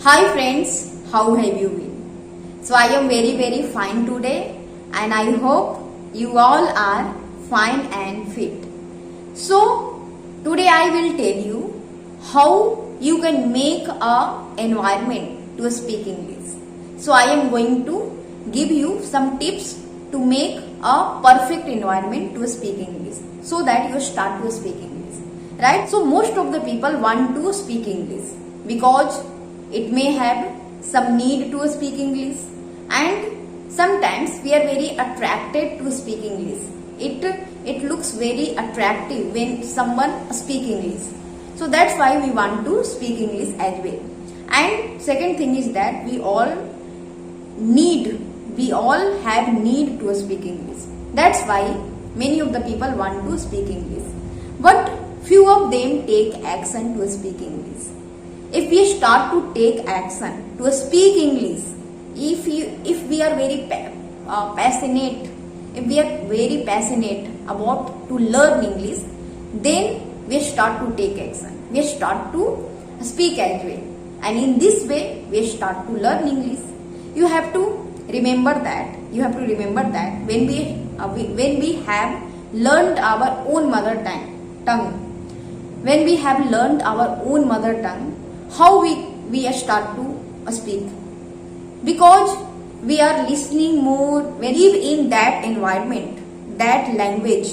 Hi friends, how have you been? So I am very fine today and I hope you all are fine and fit. So today I will tell you how you can make a environment to speak English. So I am going to give you some tips to make a perfect environment to speak English so that you start to speak English. Right? So most of the people want to speak English because it may have some need to speak English, and sometimes we are very attracted to speak English. It looks very attractive when someone speak English. So that's why we want to speak English as well. And second thing is that we all have need to speak English. That's why many of the people want to speak English. But few of them take action to speak English. If we start to take action to speak English, if we are very passionate, if we are very passionate about to learn English, then we start to take action. We start to speak as well, and in this way we start to learn English. You have to remember that. When we have learned our own mother tongue, when we have learned our own mother tongue, how we start to speak, because we are listening more when in that environment, that language,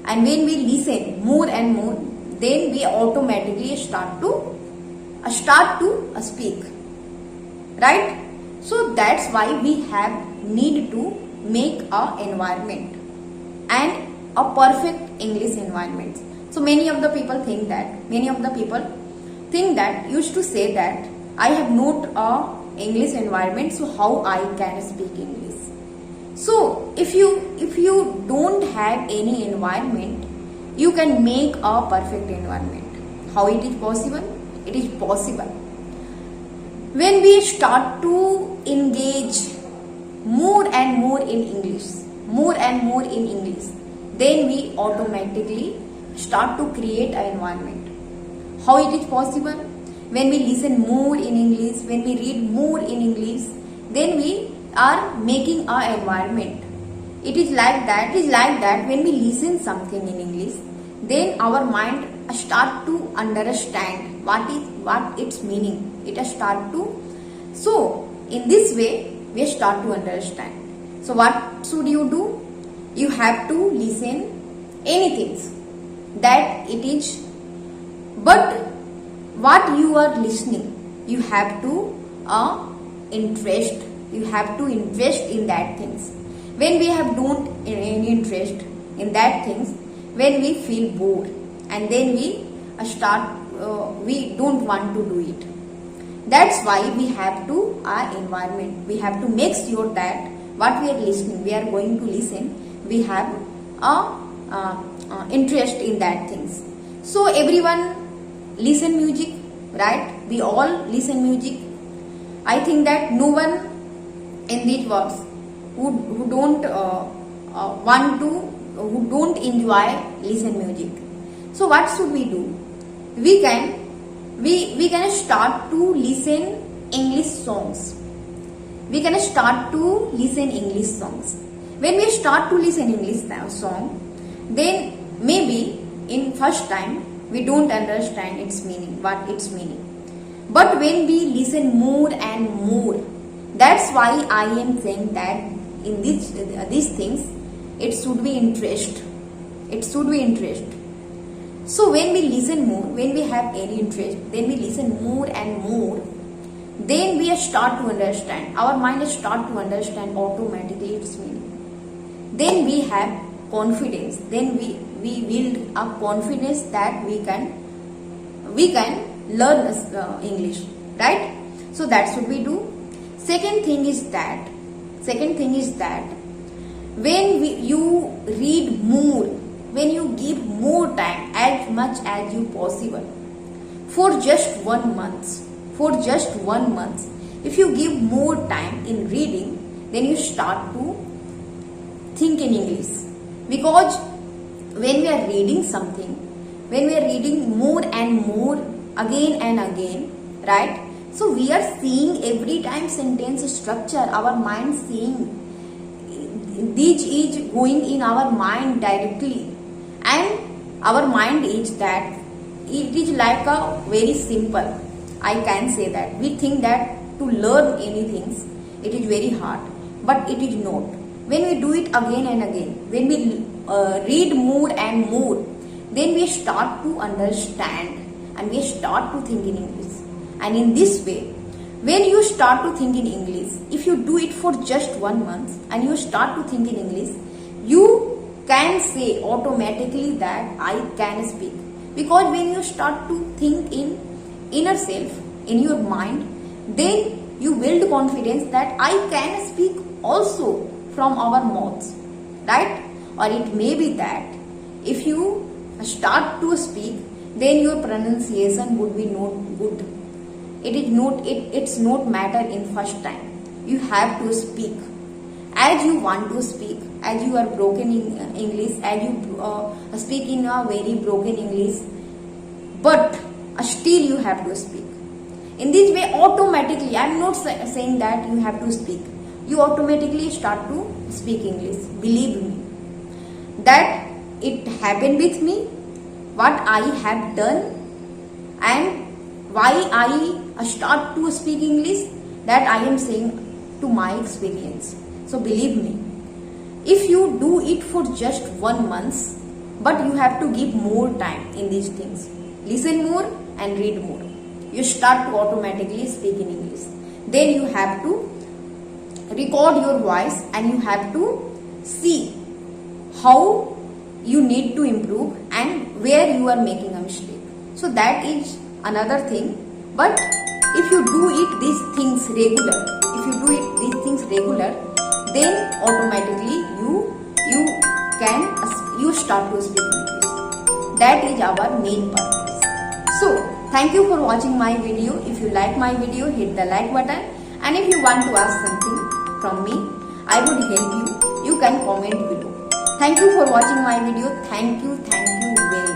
and when we listen more and more, then we automatically start to speak, right? So that's why we have need to make a environment and a perfect English environment. So many of the people think that used to say that I have not a English environment, so how I can speak English. So if you don't have any environment, you can make a perfect environment. How it is possible? It is possible when we start to engage more and more in English, then we automatically start to create an environment. How it is possible? When we listen more in English, when we read more in English, then we are making our environment. It is like that when we listen something in English, then our mind start to understand what its meaning. So in this way we start to understand. So what should you do? You have to listen anything that it is. But what you are listening, you have to interest. You have to invest in that things. When we have don't any interest in that things, when we feel bored, and then we don't want to do it. That's why we have to our environment. We have to make sure that what we are listening, we are going to listen. We have interest in that things. So everyone listen music, right? We all listen music. I think that no one in these words who don't enjoy listen music. So what should we do? We can start to listen English songs. We can start to listen English songs. When we start to listen English song, then maybe in first time we don't understand its meaning, but when we listen more and more, that's why I am saying that in these things it should be interest. So when we listen more, when we have any interest, then we listen more and more, then we start to understand. Our mind start to understand automatically its meaning. Then we have confidence. Then we build a confidence that we can learn English, right? So that should we do. Second thing is that when you read more, when you give more time, as much as you possible, for just 1 month, if you give more time in reading, then you start to think in English. Because when we are reading something, when we are reading more and more again and again, right? So we are seeing every time sentence structure, our mind seeing this is going in our mind directly, and our mind is that it is like a very simple, I can say that we think that to learn anything it is very hard, but it is not. When we do it again and again, when we read more and more, then we start to understand and we start to think in English. And in this way, when you start to think in English, if you do it for just 1 month and you start to think in English, you can say automatically that I can speak. Because when you start to think in inner self, in your mind, then you build confidence that I can speak also from our mouths, right? Or it may be that if you start to speak, then your pronunciation would be not good. It's not matter in first time. You have to speak as you want to speak, as you are broken in English, as you speak in a very broken English, but still you have to speak. In this way, automatically, I am not saying that you have to speak. You automatically start to speak English. Believe me, that it happened with me, what I have done, and why I start to speak English, that I am saying to my experience. So believe me, if you do it for just 1 month, but you have to give more time in these things, listen more and read more, you start to automatically speak in English. Then you have to record your voice and you have to see how you need to improve and where you are making a mistake. So that is another thing. But if you do it these things regular, then automatically you start to speak English. That is our main purpose. So thank you for watching my video. If you like my video, hit the like button, and if you want to ask something from me, I would help you. You can comment below. Thank you for watching my video. Thank you very much.